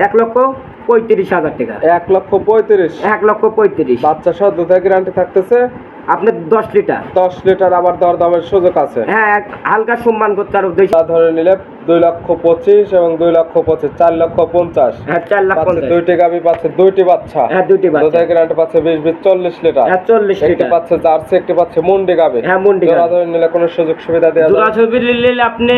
1,35,000 টাকা। 1,35,000। 1,35,000 বাচ্চা সহ দুধের গ্যারান্টি থাকতেছে আপনার 10 লিটার। 10 লিটার। আবার দরদামের সুযোগ আছে। হ্যাঁ, হালকা সম্মান করতে আর উদ্দেশ্য ধরে নিলে 2,25,000 এবং 2,25,000 4,50,000। হ্যাঁ, 4,50,000। দুইটি গাভী পাচ্ছে, দুইটি বাচ্চা। হ্যাঁ, দুইটি বাচ্চা। দুধের গ্যারান্টি পাচ্ছে 20 40 লিটার। হ্যাঁ, 40 একটি লিটার। পাচ্ছে জার্সি, একটি পাচ্ছে মুন্ডি গাভী। হ্যাঁ, মুন্ডি গাভী। ধরে নিলে কোনো সুযোগ সুবিধা দেওয়া যাবে? জোড়া ছবি নিলে আপনি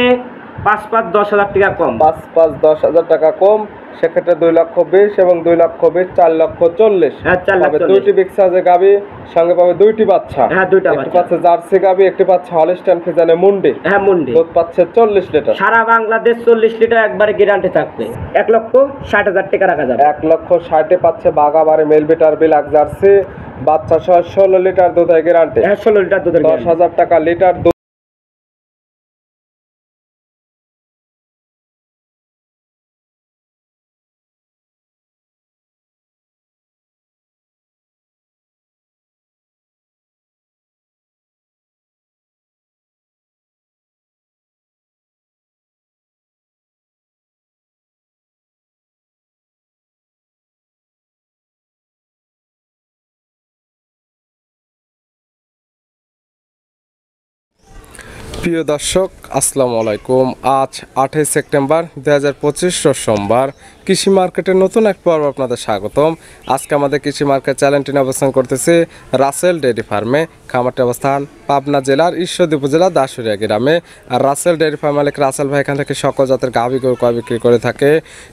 5,10,000 টাকা কম। 5,10,000 টাকা কম। সেক্ষেত্রে 2,20,000 এবং 2,20,000 4,40,000। হ্যাঁ, 4,40,000। দুইটি বিগ সাইজের গাভী, সঙ্গে পাবে দুইটি বাচ্চা। হ্যাঁ, দুইটা একটি বাচ্চা। পাচ্ছে জার্সি গাভী, একটি পাচ্ছে হলস্টাইন ফ্রিজিয়ানের মুন্ডি। হ্যাঁ, মুন্ডি। দুধ পাচ্ছে 40 লিটার। সারা বাংলাদেশ 40 লিটার একবারে গ্যারান্টি থাকবে। 1,60,000 টাকা রাখা যাবে। 1,60,000 পাচ্ছে বাগাবাড়ি মেলবিটার বিলাক জার্সি, বাচ্চা সহ 16 লিটার দুধের গ্যারান্টি। হ্যাঁ, 16 লিটার দুধের গ্যারান্টি। 10,000 টাকা লিটার দুধ। প্রিয় দর্শক, আসসালামু আলাইকুম। আজ 8 সেপ্টেম্বর 2025 সোমবার। কৃষি মার্কেটের নতুন এক পর্ব আপনাদের স্বাগতম। আজকে আমাদের কৃষি মার্কেট চ্যানেলটি অবস্থান করতেছে রাসেল ডেয়ারি ফার্মে। খামারটি অবস্থান পাবনা জেলার ঈশ্বরদী উপজেলা দাসুরিয়া গ্রামে। আর রাসেল ডেয়ারি ফার্ম মালিক রাসেল ভাই এখান থেকে সকল জাতের গাভী গরু ক্রয় বিক্রি করে থাকে।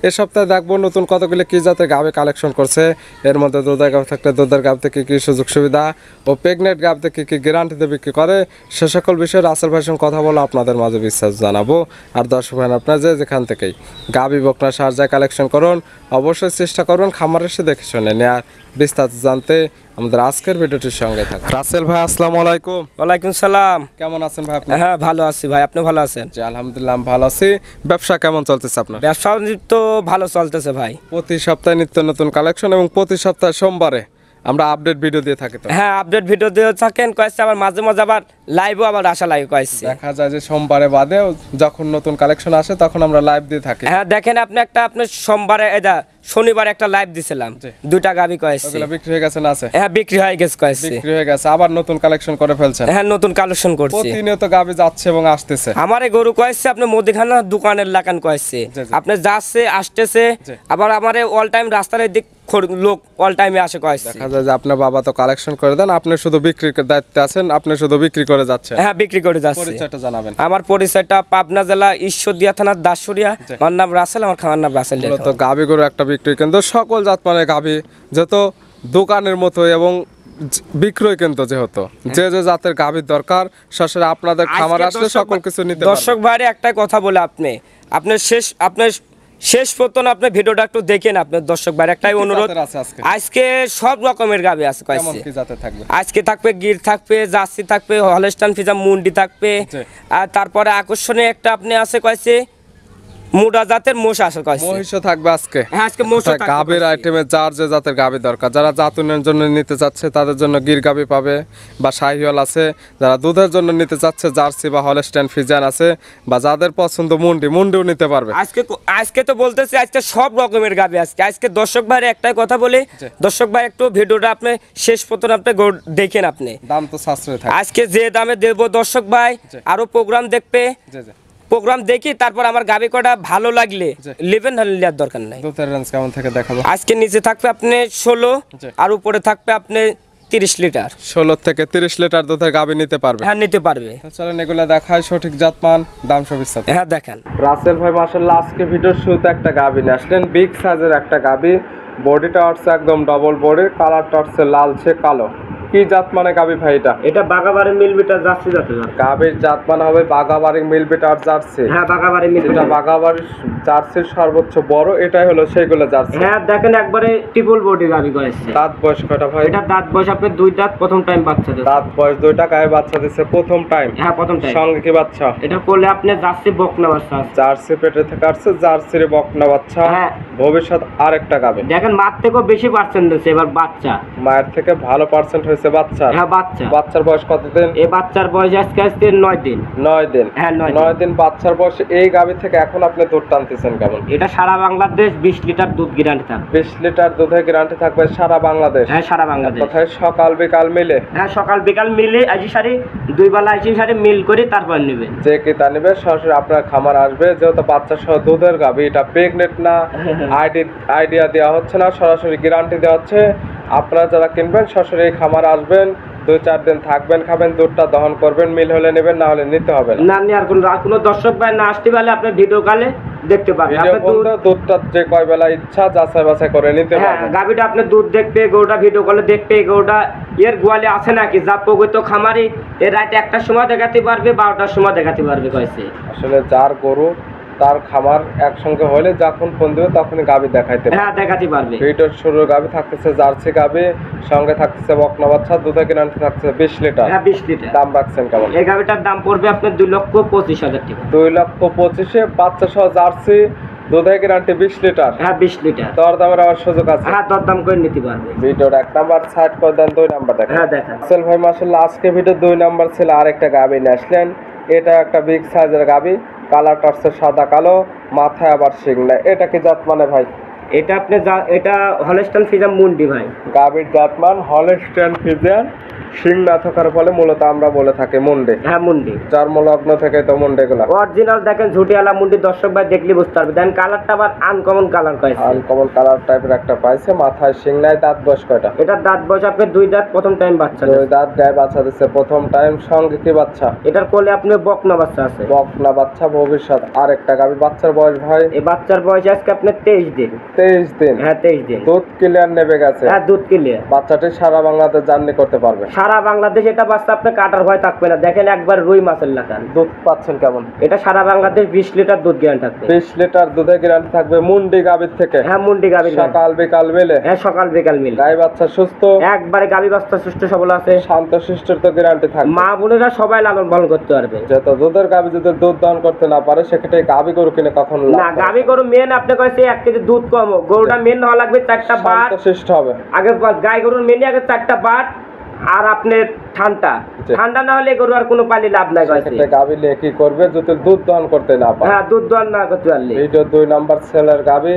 এ সপ্তাহে দেখবো নতুন কতগুলি কী জাতের গাভী কালেকশন করছে। এর মধ্যে দুধের গাভী থাকলে দুধের গাভী থেকে কী সুযোগ সুবিধা ও প্রেগনেন্ট গাভী থেকে কী গ্যারান্টিতে বিক্রি করে, সে সকল বিষয়ে রাসেল ভাইয়ের সঙ্গে কথা বলে আপনাদের মাঝে বিশ্বাস জানাবো। আর দর্শক ভাই, আপনার যেখান থেকেই গাভী বকনা সার যায় কালেকশন করুন, অবশ্যই চেষ্টা করবেন খামার এসে দেখে শুনে নেয়ার। বিস্তারিত জানতে আমাদের আজকের ভিডিওটির সঙ্গে থাকুন। রাসেল ভাই, আসসালামু আলাইকুম। ওয়ালাইকুম সালাম। কেমন আছেন ভাই আপনি? হ্যাঁ, ভালো আছি ভাই, আপনি ভালো আছেন? জি আলহামদুলিল্লাহ, আমি ভালো আছি। ব্যবসা কেমন চলতেছে আপনার? ব্যবসা তো ভালো চলতেছে ভাই। প্রতি সপ্তাহে নিত্য নতুন কালেকশন এবং প্রতি সপ্তাহে সোমবারে আমরা আপডেট ভিডিও দিয়ে থাকি। তো হ্যাঁ, আপডেট ভিডিও দিয়ে থাকেন কয়েছে, আবার মাঝে মাঝে আবার লাইভও আবার আসা লাইভ কয়েছে। দেখা যায় যে সোমবারে বাদেও যখন নতুন কালেকশন আসে তখন আমরা লাইভ দিয়ে থাকি। হ্যাঁ, দেখেন আপনি আপনি সোমবারে শনিবার একটা লাইভ দিছিলাম, দুইটা গাভী কয়েছে। ওগুলো বিক্রি হয়ে গেছে না? আছে। হ্যাঁ, বিক্রি হয়ে গেছে কয়েছে। বিক্রি হয়ে গেছে, আবার নতুন কালেকশন করে ফেলছেন? হ্যাঁ, নতুন কালেকশন করছি। প্রতিনিয়ত গাভী যাচ্ছে এবং আসতেছে। আমার এই গরু কয়েছে আপনি মুদিখানা দোকানের লাগান কয়েছে, আপনি যাচ্ছে আসতেছে। আবার আমার অল টাইম রাস্তার দিক লোক অল টাইমে আসে কয়েছে। দেখা যায় যে আপনার বাবা তো কালেকশন করে দেন, আপনি শুধু বিক্রির দায়িত্বে আছেন, আপনি শুধু বিক্রি করে যাচ্ছেন। হ্যাঁ, বিক্রি করে যাচ্ছে। পরিচয়টা জানাবেন। আমার পরিচয়টা পাবনা জেলা ঈশ্বরদী থানার দাসুরিয়া। আমার নাম রাসেল, আমার খামার নাম রাসেল। তো গাভী গরু একটা বিক্রি কেন্দ্র, সকল জাত মানে গাভী যত দোকানের মতো এবং বিক্রয় কেন্দ্র যেহেতু যে যে জাতের গাভীর দরকার সরাসরি আপনাদের খামার আসলে সকল কিছু নিতে পারবেন। দর্শক ভাইরে একটাই কথা বলে আপনার শেষ পর্যন্ত আপনি ভিডিওটা একটু দেখেন। আপনার দর্শক ভাইয়ের একটাই অনুরোধ, আজকে সব রকমের গাভী আছে কয়েছে। আজকে থাকবে গির, থাকবে জার্সি, থাকবে হলস্টাইন ফ্রিজিয়ান মুন্ডি থাকবে। আর তারপরে আকর্ষণীয় একটা আপনি আছে কয়েছে মুডা জাতের মোষ আছে কয়েছে। মহিষও থাকবে আজকে। হ্যাঁ, আজকে মোষ থাকবে। গাভীর আইটেমে যার যে জাতের গাভী দরকার, যারা জাতুনের জন্য নিতে চাচ্ছে তাদের জন্য গির গাভী পাবে বা শাহিওয়াল আছে। যারা দুধের জন্য নিতে চাচ্ছে জার্সি বা হলস্টাইন ফ্রিজিয়ান আছে, বা যাদের পছন্দ মুন্ডিও নিতে পারবে। আজকে তো বলতেছি আজকে সব রকমের গাভী আজকে দর্শক ভাইয়ের একটাই কথা বলে, দর্শক ভাই একটু ভিডিওটা আপনি শেষ পর্যন্ত আপনি দেখেন। আপনি দাম তো সাশ্রয় থাকে। আজকে যে দামে দেব দর্শক ভাই, আরো প্রোগ্রাম দেখবে, প্রোগ্রাম দেখি তারপর আমার গাভী কটা ভালো লাগলে লিবেন, না লিয়ার দরকার নাই। দুধের রেঞ্জ কেমন থেকে দেখাবো? আজকে নিচে থাকবে আপনি 16 আর উপরে থাকবে আপনি 30 লিটার। 16 থেকে 30 লিটার দুধের গাভী নিতে পারবে। হ্যাঁ, নিতে পারবে। চলেন এগুলা দেখায়, সঠিক জাতমান, দাম সব বিস্তারিত। হ্যাঁ, দেখেন। রাসেল ভাই মাশাআল্লাহ আজকে ভিডিওর শুরুতে একটা গাভী নিয়ে আসলেন, বিগ সাইজের একটা গাভী। বডিটা হচ্ছে একদম ডবল বডি, কালারটা হচ্ছে লালচে কালো। কি জাত মানে গাভী ভাই? এটা বাগাবাড়ি মিলবিটার জার্সি জাতের গাভীর জাত মানে হবে বাগাবাড়ি মিলবিটার জার্সি। হ্যাঁ, বাগাবাড়ি মিলবিটার। এটা বাগাবাড়ির জার্সির সর্বোচ্চ বড়, এটাই হলো সেইগুলো জার্সি। হ্যাঁ, দেখেন একবারে ট্রিপল বডি গাভী করেছে। দাঁত বয়স কয়টা ভাই? এটা দাঁত বয়স আপনার 2 দাঁত, প্রথম টাইম বাচ্চা দিছে। দাঁত বয়স 2টা, গায়ে বাচ্চা দিছে প্রথম টাইম। হ্যাঁ, প্রথম টাইম। সঙ্গে কি বাচ্চা? এটা করলে আপনি জার্সি বকনা বাচ্চা আছে। জার্সি পেটে থেকে আসছে, জার্সির বকনা বাচ্চা। হ্যাঁ, ভবিষ্যৎ আরেকটা গাভী। দেখেন মার থেকেও বেশি পার্সেন্ট দিচ্ছে এবার বাচ্চা। মায়ের থেকে ভালো পার্সেন্ট হয়েছে থাকতেছে বাচ্চা। হ্যাঁ বাচ্চা। বাচ্চার বয়স কতদিন? এই বাচ্চার বয়স আজকে 9 দিন। 9 দিন। হ্যাঁ 9 দিন বাচ্চার বয়সে এই গাভী থেকে এখন আপনি দুধ টানতেছেন কেমন? এটা সারা বাংলাদেশ 20 লিটার দুধ গ্যারান্টি থাকবে। 20 লিটার দুধের গ্যারান্টি থাকবে সারা বাংলাদেশ? হ্যাঁ সারা বাংলাদেশ। কোথায় সকাল বিকাল মিলে? হ্যাঁ সকাল বিকাল মিলে আইজি সারি 2 বেলা আইজি সারি মিল করে তারপর নেবেন। যে কি তা নেবে সরাসরি আপনার খামার আসবে, যেহেতু বাচ্চা সহ দুধের গাভী, এটা প্রেগনেন্ট না, আইডিয়া দেওয়া হচ্ছে না, সরাসরি গ্যারান্টি দেওয়া হচ্ছে। আপনারা যারা কিনবেন সরাসরি এই খামার আসবেন, 2-4 দিন থাকবেন, খাবেন, দুধটা দহন করবেন, মিল হলে নেবেন, না হলে নিতে হবে না। না আর কোনো দর্শক ভাই না আসতে পারলে আপনি ভিডিও কলে দেখতে পাবেন। আপনি দুধটা যে কয় বেলা ইচ্ছা যাচাই বাছাই করে নিতে পারবেন। হ্যাঁ গাভীটা আপনি দুধ দেখবে, গরুটা ভিডিও কলে দেখবে, গরুটা এর গোয়ালে আছে নাকি, যা প্রগত খামারি এর রাতে 1টার সময় দেখাতে পারবে, 12টার সময় দেখাতে পারবে কইছে। আসলে যার গরু তার খামার একসঙ্গে হলে যখন ফোন দেবে তখনই গাভী দেখাইতে পারবে। হ্যাঁ দেখাতে পারবে। ভিডিওর শুরুর গাভী থাকতেছে জার্সি গাভী, সঙ্গে থাকতেছে বকনা বাচ্চা, দুধে গ্যারান্টি থাকতেছে 20 লিটার। হ্যাঁ 20 লিটার। দাম রাখছেন কেমন? এই গাভীটার দাম পড়বে আপনার 2,25,000 টাকা। 2,25,000 বাচ্চা সহ জার্সি, দুধে গ্যারান্টি 20 লিটার। হ্যাঁ 20 লিটার। দরদামের আবার সুযোগ আছে? হ্যাঁ দরদাম করে নিতে পারবে। ভিডিওর 1 নাম্বার সাইড করে দেন, 2 নাম্বার দেখেন। হ্যাঁ দেখেন। আসল ভাই মাশাআল্লাহ আজকে ভিডিও 2 নাম্বার ছিল আরেকটা গাভী নিয়ে আসলেন। এটা একটা বিগ সাইজের গাভী, কালারটা হচ্ছে সাদা কালো, মাথায় আবার শিং নাই। এটা কি জাতমানে ভাই? এটা আপনি এটা হলস্টাইন ফ্রিজিয়ান মুন্ডি ভাই। গাভীর জাতমান হলস্টাইন ফ্রিজিয়ান, শিং না থাকার ফলে মূলত আমরা বলে থাকি মুন্ডি। হ্যাঁ মুন্ডি। জন্মলগ্ন থেকে তো মুন্ডি গুলা অরিজিনাল দেখেন, ঝুটিয়ালা মুন্ডি, দর্শক ভাই দেখলে বুঝতে পারবে। দেন কালারটা আবার আনকমন কালার কয়েছে, আনকমন কালার টাইপের একটা পাইছে, মাথায় শিং নাই। দাঁত বয়স কয়টা? এটা দাঁত বয়স আপনি 2 দাঁত, প্রথম টাইম বাচ্চা। 2 দাঁত, গায়ে বাচ্চা দিচ্ছে প্রথম টাইম। সঙ্গে কি বাচ্চা? এটার কোলে আপনি বকনা বাচ্চা আছে। বকনা বাচ্চা ভবিষ্যৎ। আরেকটা গাভী, বাচ্চার বয়স ভাই? এই বাচ্চার বয়স আজকে আপনার 23 দিন। 23 দিন? হ্যাঁ 23 দিন। দুধ ক্লিয়ার নেবে গেছে? হ্যাঁ দুধ ক্লিয়ার। বাচ্চাটি সারা বাংলাদেশ জার্নি করতে পারবে? সারা বাংলাদেশ। এটা বাচ্চা আপনার কাটার ভয় থাকবে না। দেখেন একবার রুই মাছের লাগান। দুধ পাচ্ছেন কেমন? এটা সারা বাংলাদেশ 20 লিটার দুধ গ্যারান্টি থাকবে। 20 লিটার দুধের গ্যারান্টি থাকবে মুন্ডি গাভীর থেকে? হ্যাঁ মুন্ডি গাভীর। সকাল বিকাল মিলে? হ্যাঁ সকাল বিকাল মিলে। গাই বাচ্চা সুস্থ? একবারে গাভী বাচ্চা সুস্থ সবল আছে। শান্ত শিষ্টের তো গ্যারান্টি থাকবে? মা বোনেরা সবাই লালন পালন করতে পারবে। যত দুধের গাভী যদি দুধ দান করতে না পারে সেক্ষেত্রে গাভী গরু কিনে কখন লাভ না, হবে? গাভী গরু মেন আপনি কইছে 1 কেজি দুধ কম, গরুটা মেন হওয়া লাগবে 4টা বাট। শান্ত শিষ্ট হবে আগে গাই গরুর মেনে আগে 4টা বাট, আর আপনার ঠান্ডা না হলে গরু আর কোনো পালি লাভ নাই কইছে। সেক্ষেত্রে গাভী নিয়ে কি করবে যদি দুধ দান করতে না পারে? হ্যাঁ দুধ দোয়ান না করতে পারলে। ভিডিও 2 নাম্বার সেলের গাভী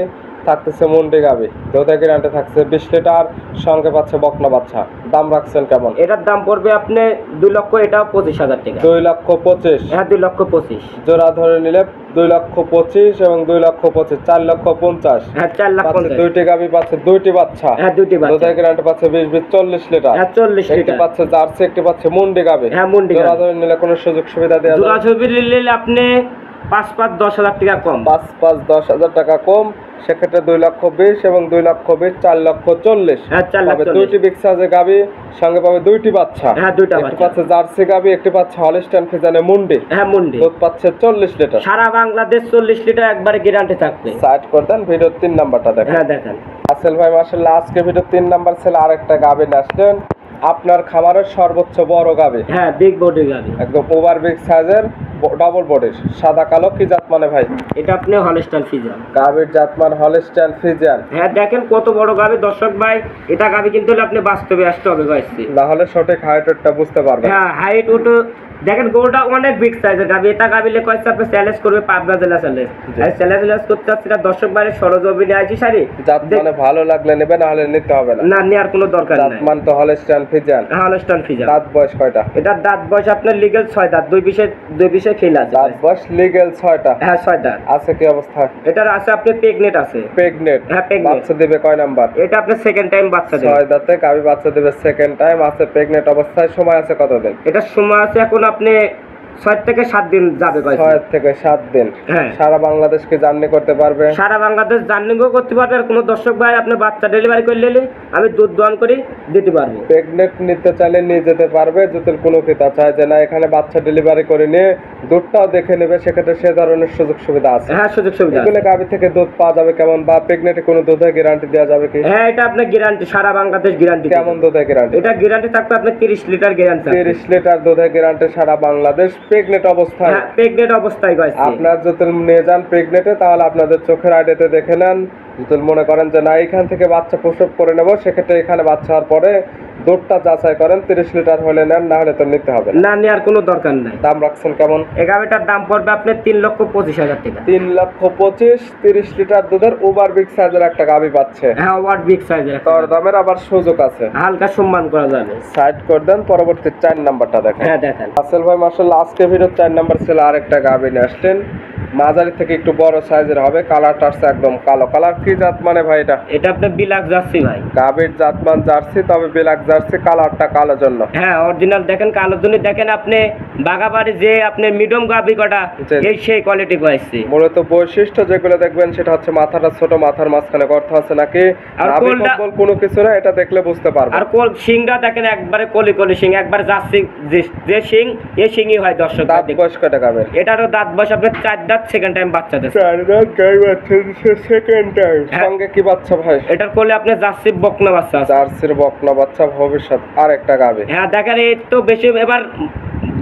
থাকতেছে মুন্ডি গাভী, দুধের গ্যারান্টি থাকছে 20 লিটার, সঙ্গে পাচ্ছে বকনা বাচ্চা। দাম রাখছেন কেমন? এটার দাম পড়বে আপনি 2 লক্ষ, এটাও 25,000 টাকা। 2,25,000? হ্যাঁ 2,25,000। জোড়া ধরে নিলে 2,25,000 এবং 2,25,000, 4,50,000। হ্যাঁ 4,50,000। দুইটি গাভী পাচ্ছে, দুইটি বাচ্চা। হ্যাঁ দুইটি বাচ্চা। দুধের গ্যারান্টি পাচ্ছে 20 40 লিটার। হ্যাঁ 40 একটি লিটার। পাচ্ছে জার্সি, একটি পাচ্ছে মুন্ডি গাভী। হ্যাঁ মুন্ডি গাভী। জোড়া ধরে নিলে কোনো সুযোগ সুবিধা দেওয়া জোড়া যাবে? ছবি নিলে আপনি 5-5 10,000 টাকা কম। 5-5 10,000 টাকা কম। সেক্ষেত্রে 2,20,000 এবং 2,20,000 4,40,000। হ্যাঁ 4,40,000। দুইটি বিগ সাইজের গাভী, সঙ্গে পাবে দুইটি বাচ্চা। হ্যাঁ দুইটা একটি বাচ্চা। পাচ্ছে জার্সি গাভী, একটি পাচ্ছে হলস্টাইন ফ্রিজিয়ানের মুন্ডি। হ্যাঁ মুন্ডি। দুধ পাচ্ছে 40 লিটার। সারা বাংলাদেশ 40 লিটার একবারে গ্যারান্টি থাকবে। সাইড করে দেন, ভিডিও 3 নাম্বারটা দেখেন। হ্যাঁ দেখেন। আসল ভাই মাশাআল্লাহ আজকে ভিডিও 3 নাম্বার ছেলে আরেকটা গাভী নিয়ে আসলেন। আপনার খামারের সর্বোচ্চ বড় গাভী, হ্যাঁ বিগ বডি গাভী, একদম ওভার বিগ সাইজের, ডাবল বডির, সাদা কালো। কি জাত মানে ভাই? এটা আপনি হলস্টাইন ফ্রিজিয়ান। গাভীর জাতমান হলস্টাইন ফ্রিজিয়ান। হ্যাঁ দেখেন কত বড় গাভী দর্শক ভাই। এটা গাভী কিন্তু আপনি বাস্তবে আসতে হবে গাইছি, না হলে সঠিক হাইটটা বুঝতে পারবেন। হ্যাঁ হাইট ওটো দেখেন, গরুটা অনেক বিগ সাইজের গাভী। এটা গাভীলে কয়েছে আপনি চ্যালেঞ্জ করবে পাবনা জেলা চ্যালেঞ্জ। আর চ্যালেঞ্জ করতে চাচ্ছি না দর্শক ভাই, সরজমিনে আইছি সারি জাত মানে ভালো লাগলে নেবে, না হলে নিতে হবে না। না নেওয়ার কোনো দরকার নাই। জাতমান তো হলস্টাইন ফ্রিজিয়ান। Holstein Friesian. দাঁত বয়স কয়টা? এটা দাঁত বয়স আপনার লিগ্যাল 6 দাঁত, দুই বিষে খেলা আছে। দাঁত বয়স লিগ্যাল 6টা? হ্যাঁ 6 দাঁত আছে। কি অবস্থা? এটার আছে আপনি প্রেগনেন্ট আছে। প্রেগনেন্ট? হ্যাঁ প্রেগনেন্ট। বাচ্চা দিবে কয় নাম্বার? এটা আপনি সেকেন্ড টাইম বাচ্চা দেবে। 6 দাঁতে গাভী বাচ্চা দিবে সেকেন্ড টাইম। আছে প্রেগনেন্ট অবস্থায়। সময় আছে কতদিন? এটার সময় আছে এখন আপনি 6 থেকে 7 দিন যাবে। 6 থেকে 7 দিন। হ্যাঁ সারা বাংলাদেশকে জার্নি করতে পারবে? সারা বাংলাদেশ জার্নিও করতে পারবে। আর কোনো দর্শক ভাই আপনি বাচ্চা ডেলিভারি করে নিলে আমি দুধ দোয়ান করে দিতে পারবো। প্রেগনেন্ট নিতে চাইলে নিয়ে যেতে পারবে। যদি কোনো ক্রেতা চায় যে না এখানে বাচ্চা ডেলিভারি করে নিয়ে দুধটাও দেখে নেবে, সেক্ষেত্রে সে ধরনের সুযোগ সুবিধা আছে। হ্যাঁ সুযোগ সুবিধা আছে। এগুলো গাভী থেকে দুধ পাওয়া যাবে কেমন, বা প্রেগনেন্টে কোনো দুধের গ্যারান্টি দেওয়া যাবে কি? হ্যাঁ এটা আপনার গ্যারান্টি, সারা বাংলাদেশ গ্যারান্টি। কেমন দুধের গ্যারান্টি? এটা গ্যারান্টি থাকবে আপনার 30 লিটার গ্যারান্টি। 30 লিটার দুধের গ্যারান্টি সারা বাংলাদেশ। প্রেগনেন্ট অবস্থায়? হ্যাঁ প্রেগনেন্ট অবস্থায় গাইছে। আপনার যদি নিয়ে যান প্রেগনেন্টে, তাহলে আপনাদের চোখের আইডিতে দেখে নেন। যদি মনে করেন যে না এখান থেকে বাচ্চা প্রসব করে নেব, সেক্ষেত্রে এখানে বাচ্চা হওয়ার পরে দুধটা যাচাই করেন, 30 লিটার হলে নেন, না হলে তো নিতে হবে না, নেওয়ার কোনো দরকার নাই। দাম রাখছেন কেমন? এই গাভিটার দাম পড়বে আপনার 3,25,000 টাকা। 3,25,000, 30 লিটার দুধের ওভার বিগ সাইজের একটা গাভি পাচ্ছে। হ্যাঁ, ওভার বিগ সাইজের। তোর দামের আবার সুযোগ আছে, হালকা সম্মান করা যাবে। সাইড করে দেন, পরবর্তী 4 নাম্বারটা দেখেন। হ্যাঁ দেখেন। রাসেল ভাই মাশাআল্লাহ আজকে ভিডিও 4 নাম্বার ছিল আরেকটা গাভি নিয়ে আসলেন, মাঝারি থেকে একটু বড় সাইজের হবে, কালারটা আছে একদম কালো কালার। কি জাত মানে ভাই এটা? এটা আপনার বিলাক জার্সি ভাই। গাভির জাতমান জার্সি, তবে বিলাক জার্সি, কালারটা কালো জন্য। হ্যাঁ অরিজিনাল দেখেন, কালো জন্য দেখেন আপনি বাগাবাড়ি যে আপনি মিডিয়াম গাভি কটা এই সেই কোয়ালিটি পাইছে। মূলত বৈশিষ্ট্য যেগুলো দেখবেন সেটা হচ্ছে মাথাটা ছোট, মাথার মাঝখানে গর্ত আছে নাকি, আর কোনো কিছু না, এটা দেখলে বুঝতে পারবেন। আর কোল সিংটা দেখেন একবারে কলি কলি সিং, একবার জার্সি যে সিং এই সিংই হয় দর্শক। দাঁত বয়স কয়টা গাভীর? এটারও দাঁত বয়স আপনার 4 দাঁত, সেকেন্ড টাইম বাচ্চা দিচ্ছে। 4 দাঁত গাই বাচ্চা দিচ্ছে, সেকেন্ড টাইম। সঙ্গে কি বাচ্চা ভাই? এটার কোলে আপনার জার্সি বকনা বাচ্চা আছে। জার্সির বকনা বাচ্চা, ভবিষ্যৎ আরেকটা গাভী। হ্যাঁ দেখেন এই তো বেশি, এবার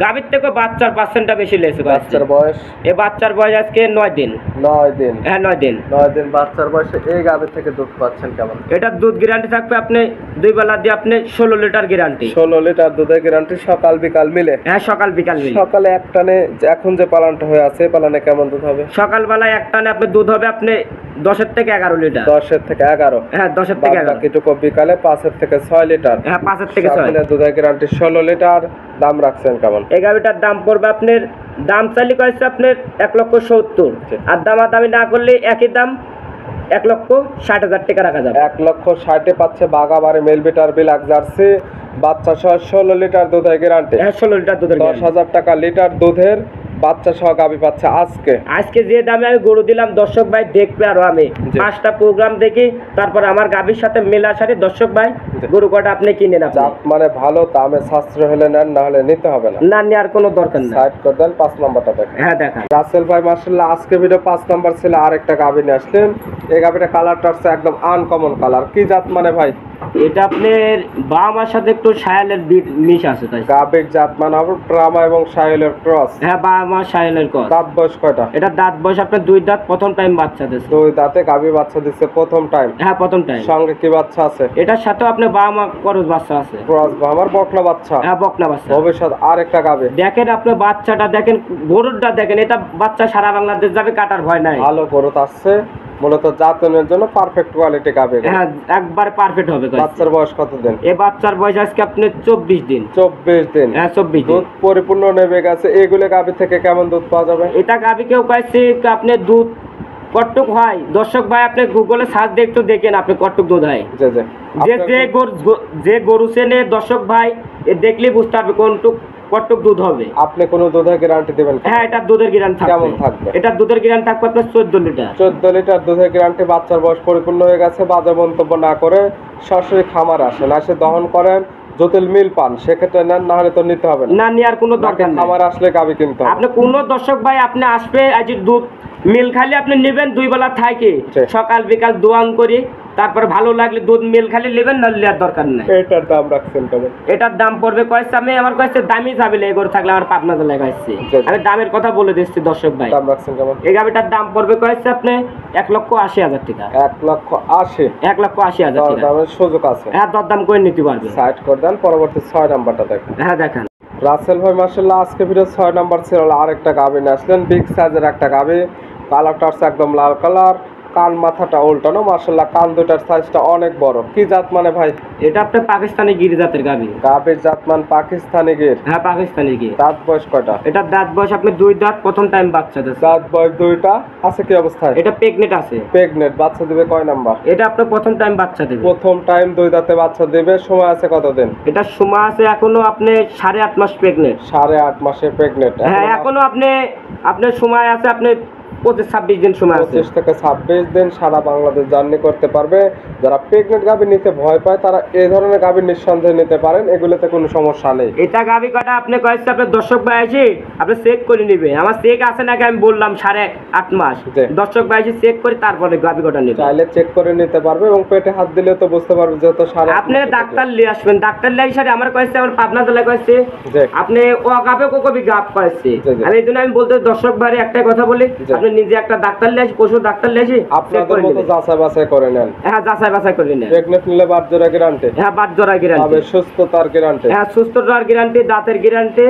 গাভীর থেকে বাচ্চার পার্সেন্টটা বেশি লেছে। বাচ্চার বয়স? এই বাচ্চার বয়স আজকে 9 দিন। 9 দিন? হ্যাঁ 9 দিন। 9 দিন বাচ্চার বয়সে এই গাভী থেকে দুধ পাচ্ছেন কেমন? এটার দুধ গ্যারান্টি থাকবে আপনি 2 বেলা দিয়ে আপনি 16 লিটার গ্যারান্টি। 16 লিটার দুধের গ্যারান্টি, সকাল বিকাল মিলে? হ্যাঁ সকাল বিকাল মিলে। সকালে এক টানে এখন যে পালানটা হয়ে আছে, পালানে কেমন দুধ হবে? সকালবেলায় এক টানে আপনি দুধ হবে আপনি 10 থেকে 11 লিটার। 10 থেকে 11? হ্যাঁ 10 থেকে 11। বাকিটুকু বিকালে 5 থেকে 6 লিটার। হ্যাঁ 5 থেকে 6। আপনার দুধের গ্যারান্টি 16 লিটার। দাম রাখছেন কেমন? এই গাভিটার দাম পড়বে আপনার, দাম চাইলে কয়েছে আপনার 1,70,000, আর দামাদামি না করলে একই দাম 1,60,000 টাকা রাখা যাবে। 1,60,000 পাচ্ছে বাগাবাড়ি মেলবিটার বিলাক জার্সি, বাচ্চা সহ 16 লিটার দুধের গ্যারান্টি। হ্যাঁ 16 লিটার দুধের। 10,000 টাকা লিটার দুধের বাচ্চা সহ গাভী পাচ্ছে আজকে যে দামে আমি গরু দিলাম দর্শক ভাই দেখবে, আরো আমি 5টা প্রোগ্রাম দেখি, তারপর আমার গাভীর সাথে মেলার সাথে দর্শক ভাই গরু কটা আপনি কিনে নেন। মানে ভালো দামে সাশ্রয় হলে নেন, না হলে নিতে হবে না। না নেওয়ার কোনো দরকার নেই। সাইড করে দেন, 5 নাম্বারটা দেখেন। হ্যাঁ দেখান। রাসেল ভাই মাশাআল্লাহ আজকে ভিডিও 5 নাম্বার ছিল আরেকটা গাভী নিয়ে আসলেন। এই গাভীটা কালারটা হচ্ছে একদম আনকমন কালার। কি জাত মানে ভাই? এটা আপনার বামার সাথে একটু শায়ালের মিশ আছে তাই। গাভীর জাত মানে হবে ব্রাহ্মা এবং শায়ালের ক্রস। হ্যাঁ বামা শায়ালের ক্রস। দাঁত বয়স কয়টা? এটা দাঁত বয়স আপনার 2 দাঁত, প্রথম টাইম বাচ্চা দিচ্ছে। 2 দাঁতে গাভী বাচ্চা দিচ্ছে প্রথম টাইম? হ্যাঁ প্রথম টাইম। সঙ্গে কি বাচ্চা আছে? এটার সাথে আপনার বামা ক্রস বাচ্চা আছে। ক্রস বামার বকনা বাচ্চা? হ্যাঁ বকনা বাচ্চা। ভবিষ্যৎ আরেকটা গাভী দেখেন আপনি বাচ্চাটা দেখেন, গরুরটা দেখেন, এটা বাচ্চা সারা বাংলাদেশ যাবে, কাটার ভয় নাই। ভালো গরুত আসছে, মূলত জাতনের জন্য পারফেক্ট কোয়ালিটি গাভী। হ্যাঁ একবার পারফেক্ট হবে। বাচ্চার বয়স কত দিন? এই বাচ্চার বয়স আজকে আপনি 24 দিন। 24 দিন? হ্যাঁ 24 দিন। দুধ পরিপূর্ণ নেবে গেছে। এগুলো গাভী থেকে কেমন দুধ পাওয়া যাবে? এটা গাভী কেউ কইছে আপনি দুধ কটটুক হয়, দর্শক ভাই আপনি গুগলে সার্চ দিয়ে একটু দেখেন আপনি কটটুক দুধ হয়। যে গরু চেনে দর্শক ভাই এ দেখলে বুঝতে হবে কোনটুক কটটুক দুধ হবে। আপনি কোন দুধের গ্যারান্টি দিবেন? হ্যাঁ এটা দুধের গ্যারান্টি থাকবে। কেমন থাকবে? এটা দুধের গ্যারান্টি থাকবে আপনার 14 লিটার। 14 লিটার দুধের গ্যারান্টি। বাচ্চার বয়স পরিপূর্ণ হয়ে গেছে। বাজে মন্তব্য না করে সরাসরি খামারে আসেন, এসে দহন করেন, জটিল মিল পান সেক্ষেত্রে নেন, না হলে তো নিতে হবে না। নেওয়ার কোনো দরকার নেই। খামারে আসলে গাভী কিনতে হবে। আপনি কোন দর্শক ভাই আপনি আসবে আজ দুধ মিল খালি আপনি নেবেন 2 বেলা থাকে, সকাল বিকাল দোয়ান করি, তারপর ভালো লাগলে দুধ মিল খালি নেবেন, না নেওয়ার দরকার নেই। এটার দাম রাখছেন কেমন? এটার দাম পড়বে কয়েছে, আমি আমার কয়েছে দামি যাবে এগোর থাকলে আমার পাবনা জেলায় কয়েছে, আমি দামের কথা বলে দিচ্ছি দর্শক ভাই। দাম রাখছেন কেমন? এই গাভিটার দাম পড়বে কয়েছে আপনি 1,80,000 টাকা। 1,80,000? 1,80,000 টাকা। দামের সুযোগ আছে? হ্যাঁ দরদাম করে নিতে পারবে। সাইড করে দেন, পরবর্তী 6 নাম্বারটা দেখেন। হ্যাঁ দেখেন। রাসেল ভাই মাশাআল্লাহ আজকে ভিডিও 6 নাম্বার ছিল আরেকটা গাভী নিয়ে আসলেন, বিগ সাইজের একটা গাভী, কালারটা হচ্ছে একদম লাল কালার, কান মাথাটা উল্টানো, মাশাআল্লাহ কান দুটার সাইজটা অনেক বড়। কি জাত মানে ভাই? এটা আপনার পাকিস্তানি গির জাতের গাভী। গাভীর জাতমান পাকিস্তানি গির? হ্যাঁ পাকিস্তানি গির। দাঁত বয়স কয়টা? এটা দাঁত বয়স আপনি 2 দাঁত, প্রথম টাইম বাচ্চা দিচ্ছে। দাঁত বয়স 2টা আছে? কি অবস্থায়? এটা প্রেগনেন্ট আছে। প্রেগনেন্ট? বাচ্চা দিবে কয় নাম্বার? এটা আপনার প্রথম টাইম বাচ্চা দিবে। প্রথম টাইম 2 দাঁতে বাচ্চা দিবে। সময় আছে কতদিন? এটা সময় আছে এখনো আপনি 8.5 মাস প্রেগনেন্ট। 8.5 মাসে প্রেগনেন্ট? হ্যাঁ এখনো আপনার সময় আছে, আপনি 25-26 দিন সময় আছে। 25 থেকে 26 দিন সারা বাংলাদেশ জার্নি করতে পারবে। যারা প্রেগনেন্ট গাভী নিতে ভয় পায় তারা এই ধরনের গাভী নিঃসন্দেহে নিতে পারেন, এগুলোতে কোনো সমস্যা নেই। এটা গাভী কটা আপনি কয়েছে আপনার দর্শক ভাই এসে আপনি চেক করে নিবে, আমার চেক আছে নাকি আমি বললাম 8.5 মাস, দর্শক ভাই এসে চেক করে তারপরে গাভী কটা নেবে। চাইলে চেক করে নিতে পারবে এবং পেটে হাত দিলে তো বুঝতে পারবে যেহেতু আপনি ডাক্তার নিয়ে আসবেন, ডাক্তার নিয়ে এসে আমার কয়েছে আমার পাবনা জেলায় কয়েছে আপনি ও গাভে কবি গাভ কয়েছে। আমি এই জন্য আমি বলতে দর্শক ভাই একটাই কথা বলি, আপনি নিজে একটা ডাক্তার লেসি, পশু ডাক্তার লেসি আপনাদের মতো যাচাই বাছাই করে নেন। হ্যাঁ, যাচাই বাছাই করে নেন। প্রেগনেন্ট নিলে বাট জোড়া গ্যারান্টি। হ্যাঁ, বাট জোড়া গ্যারান্টি। তবে সুস্থতার গ্যারান্টি। হ্যাঁ, সুস্থতার গ্যারান্টি, দাঁতের গ্যারান্টি,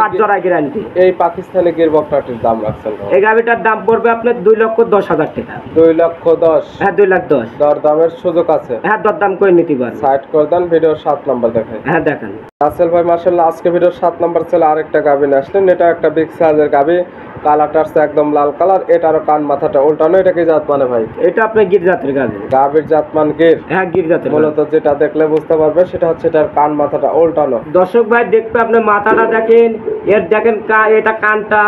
বাট জোড়া গ্যারান্টি। এই পাকিস্তানি গির বকনাটির দাম রাখছেন? এই গাবিটার দাম পড়বে আপনার 2,10,000 টাকা। 2,10,000? হ্যাঁ, 2,10,000। দরদামের সুযোগ আছে? হ্যাঁ, দরদাম করে নিতে পারবেন। সাইড করে দেন, ভিডিও 7 নাম্বার দেখাই। হ্যাঁ, দেখেন। রাসেল ভাই মাশাআল্লাহ আজকে ভিডিও 7 নাম্বার ছেলে আরেকটা গাবি নিয়ে আসলেন। এটা একটা বিগ সাইজের গাবি, কালারটা আছে একদম লাল কালার, এটারও কান মাথাটা উল্টানো। এটা কি জাত মানে ভাই? এটা আপনার গির জাতের গাবি। গাবির জাত মান গির? হ্যাঁ, গির জাতের। মূলত যেটা দেখলে বুঝতে পারবে সেটা হচ্ছে এটার কান মাথাটা উল্টানো। দর্শক ভাই দেখবে, আপনি মাথাটা দেখেন, এর দেখেন এটা কানটা,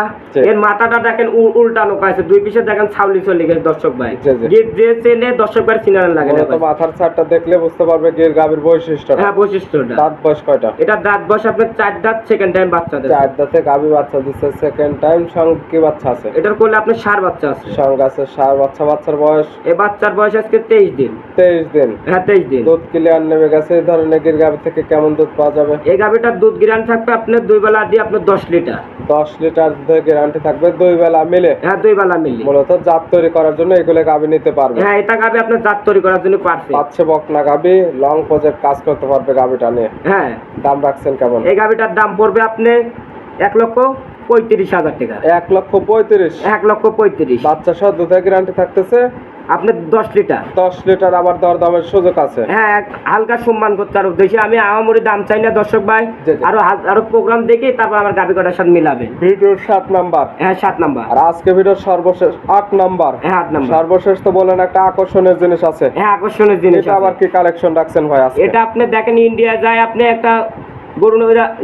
এর মাথাটা দেখেন উল্টানো কাছে, দুই পিছে দেখেন ছাউলি চলে গেছে। দর্শক ভাই গির যে চেনে, দর্শক ভাই চিনার লাগে না। তো মাথার ছাড়টা দেখলে বুঝতে পারবে গির গাবির বৈশিষ্ট্য। হ্যাঁ, বৈশিষ্ট্যটা। দাঁত বয়স কয়টা? এটা দাঁত বয়স আপনার 4 দাঁত, সেকেন্ড টাইম বাচ্চা দেয়। 4 দাঁতে গাবি বাচ্চা দিচ্ছে, সেকেন্ড টাইম। সঙ্গে কি বাচ্চা আছে? এটার কোলে আপনার ষাঁড় বাচ্চা আছে। সঙ্গে আছে ষাঁড় বাচ্চা। বাচ্চার বয়স? এই বাচ্চার বয়স আজকে 23 দিন। 23 দিন? হ্যাঁ, 23 দিন। দুধ ক্লিয়ার নেমে গেছে। এই ধরনের গির গাবি থেকে কেমন দুধ পাওয়া যাবে? এই গাবিটার দুধ গ্যারান্টি থাকবে আপনার 2 বেলা দিয়ে আপনার 10 লিটার। 10 লিটার দুধের গ্যারান্টি থাকবে 2 বেলা মিলে? হ্যাঁ, 2 বেলা মিলে। মূলত জাত তৈরি করার জন্য এগুলো গাবি নিতে পারবে? হ্যাঁ, এটা গাবি আপনার জাত তৈরি করার জন্য পারফেক্ট। পাচ্ছে বকনা গাবি, লং প্রজেক্ট কাজ করতে পারবে গাবিটা নিয়ে। হ্যাঁ। দাম রাখছেন কেমন? এই গাবিটার দাম পড়বে আপনি 1,35,000 টাকা। 1,35,000? 1,35,000। বাচ্চা সহ দুধের গ্যারান্টি থাকতেছে আপনার 10 লিটার। 10 লিটার। আবার দরদামের সুযোগ আছে? হ্যাঁ, হালকা সম্মান করতে আর উদ্দেশ্যে আমি আহামরি দাম চাই না দর্শক ভাই। আরো প্রোগ্রাম দেখে তারপর আমার গাবি কটার সাথে মিলাবেন। ভিডিওর 7 নাম্বার? হ্যাঁ, 7 নাম্বার। আর আজকে ভিডিওর সর্বশেষ 8 নাম্বার? হ্যাঁ, 8 নাম্বার। সর্বশেষ তো বলেন একটা আকর্ষণীয় জিনিস আছে? হ্যাঁ, আকর্ষণীয় জিনিস। এটা আবার কি কালেকশন রাখছেন ভাই আজকে? এটা আপনি দেখেন, ইন্ডিয়া যায় আপনি একটা গরু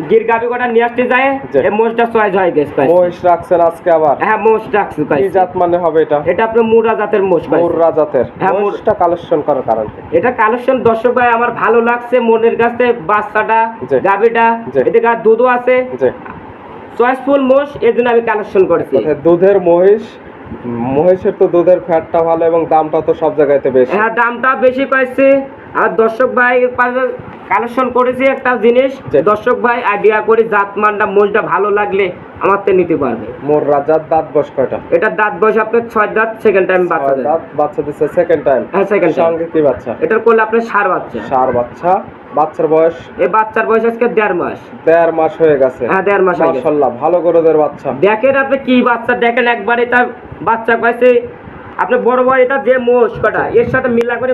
গির গাবি কটা নিয়ে আসতে যায়, এই মোষটা চয়েস হয়ে গেছে। মহিষ রাখছেন আজকে আবার? হ্যাঁ, মোষ রাখছি। কি জাত মানে হবে এটা? এটা আপনার মুরা জাতের মোষ। মুরা জাতের? হ্যাঁ, মোষটা কালেকশন করার কারণ কি? এটা কালেকশন দর্শক ভাই আমার ভালো লাগছে মনের কাছে। বাচ্চাটা, গাবিটা, এদিকে আর দুধও আছে, চয়েসফুল মোষ, এর জন্য আমি কালেকশন করেছি। দুধের মহিষ, মহিষের তো দুধের ফ্যাটটা ভালো এবং দামটা তো সব জায়গাতে বেশি। হ্যাঁ, দামটা বেশি পাইছে। আর দর্শক ভাই কালেকশন করেছি একটা জিনিস, দর্শক ভাই আইডিয়া করে জাত মানটা মোষটা ভালো লাগলে আমার তে নিতে পারবে। মোর রাজার দাঁত বয়স কয়টা? এটা দাঁত বয়স আপনার 6 দাঁত, সেকেন্ড টাইম বাচ্চা দেয়। দাঁত বাচ্চা দিচ্ছে সেকেন্ড টাইম? হ্যাঁ, সেকেন্ড টাইম। সঙ্গে কি বাচ্চা? এটার কোলে আপনার ষাঁড় বাচ্চা। ষাঁড় বাচ্চা। বাচ্চার বয়স? এই বাচ্চার বয়স আজকে 1.5 মাস। 1.5 মাস হয়ে গেছে? হ্যাঁ, 1.5 মাস। মাশাআল্লাহ, ভালো গরুদের বাচ্চা। দেখেন আপনি কি বাচ্চা দেখেন, একবারে তার বাচ্চা পাইছে আপনি বড় বড়। এটা যে মোষ কটা এর সাথে মিলা করে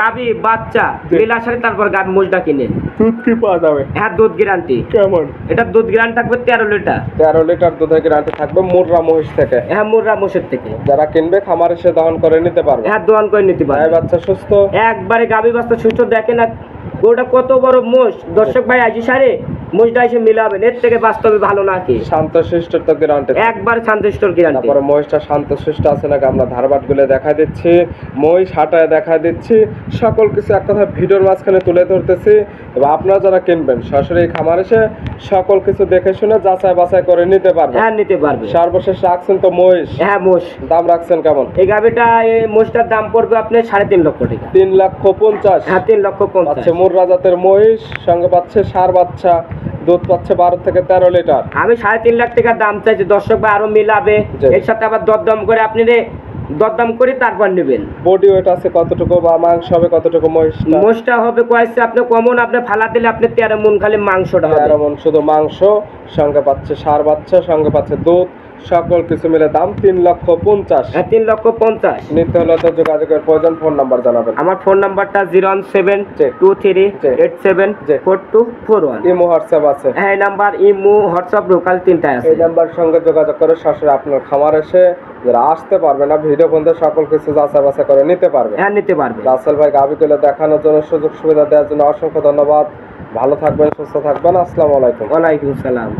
গাবি বাচ্চা মিলার সাথে তারপর গাবি মোষটা কিনে। দুধ কি পাওয়া যাবে? হ্যাঁ, দুধ গ্যারান্টি। কেমন? এটা দুধ গ্যারান্টি থাকবে 13 লিটার। 13 লিটার দুধের গ্যারান্টি থাকবে মুররা মহিষ থেকে? হ্যাঁ, মুররা মোষের থেকে। যারা কিনবে খামারে সে দহন করে নিতে পারবে? হ্যাঁ, দহন করে নিতে পারবে। বাচ্চা সুস্থ একবারে গাবি বাচ্চা সুস্থ। দেখেন আর গরুটা কত বড় মোষ। দর্শক ভাই আজি সারে মোষটা এসে মিলাবেন, এর থেকে বাস্তবে ভালো নাকি? শান্তশিষ্ট তো গ্যারান্টি? একবার শান্তশিষ্টর গ্যারান্টি। তারপরে মহিষটা শান্তশিষ্ট আছে নাকি আমরা ধারবাট গুলো দেখা দিচ্ছি, মহিষ হাঁটায় দেখা দিচ্ছি, সকল কিছু এক কথা ভিডিওর মাঝখানে তুলে ধরতেছি। এবং আপনারা যারা কিনবেন সরাসরি খামার এসে সকল কিছু দেখে শুনে যাচাই বাছাই করে নিতে পারবেন। হ্যাঁ, নিতে পারবে। সর্বশেষ রাখছেন তো মহিষ? হ্যাঁ, মোষ। দাম রাখছেন কেমন? এই গাবিটা, এই মোষটার দাম পড়বে আপনার 3.5 লক্ষ টাকা। 3,50,000? হ্যাঁ, 3,50,000। পাচ্ছে মুররা জাতের মহিষ, সঙ্গে পাচ্ছে ষাঁড় বাচ্চা, দুধ পাচ্ছে 12 থেকে 13 লিটার। আমি 3.5 লাখ টাকা দাম চাইছি, দর্শক ভাই আরো মিলাবে। এর সাথে আবার দরদাম করে আপনি দরদাম করে তারপর নেবেন। বডি ওয়েট আছে কতটুকু বা মাংস হবে কতটুকু? মোষটা হবে কয়েছে আপনি কমন, আপনি ফালা দিলে আপনি 13 মণ খালি মাংসটা হবে। 13 মণ শুধু মাংস, সঙ্গে পাচ্ছে ষাঁড় বাচ্চা, সঙ্গে পাচ্ছে দুধ, সকল কিছু মিলে দাম 3,50,000। হ্যাঁ, 3,50,000। নিতে হলে তো যোগাযোগের প্রয়োজন। ফোন নাম্বার জানাবেন? আমার ফোন নাম্বারটা 01723874241। ইমো হোয়াটসঅ্যাপ আছে? হ্যাঁ, এই নাম্বার ইমো হোয়াটসঅ্যাপ লোকাল 3টাই আছে। এই নাম্বার সঙ্গে যোগাযোগ করে সরাসরি আপনার খামার এসে যারা আসতে পারবে না ভিডিও বন্ধে সকল কিছু যাচাই বাছাই করে নিতে পারবে। হ্যাঁ, নিতে পারবে। রাসেল ভাই গাবিগুলো দেখানোর জন্য, সুযোগ সুবিধা দেওয়ার জন্য অসংখ্য ধন্যবাদ। ভালো থাকবেন, সুস্থ থাকবেন। আসসালামু আলাইকুম। ওয়ালাইকুম আসসালাম।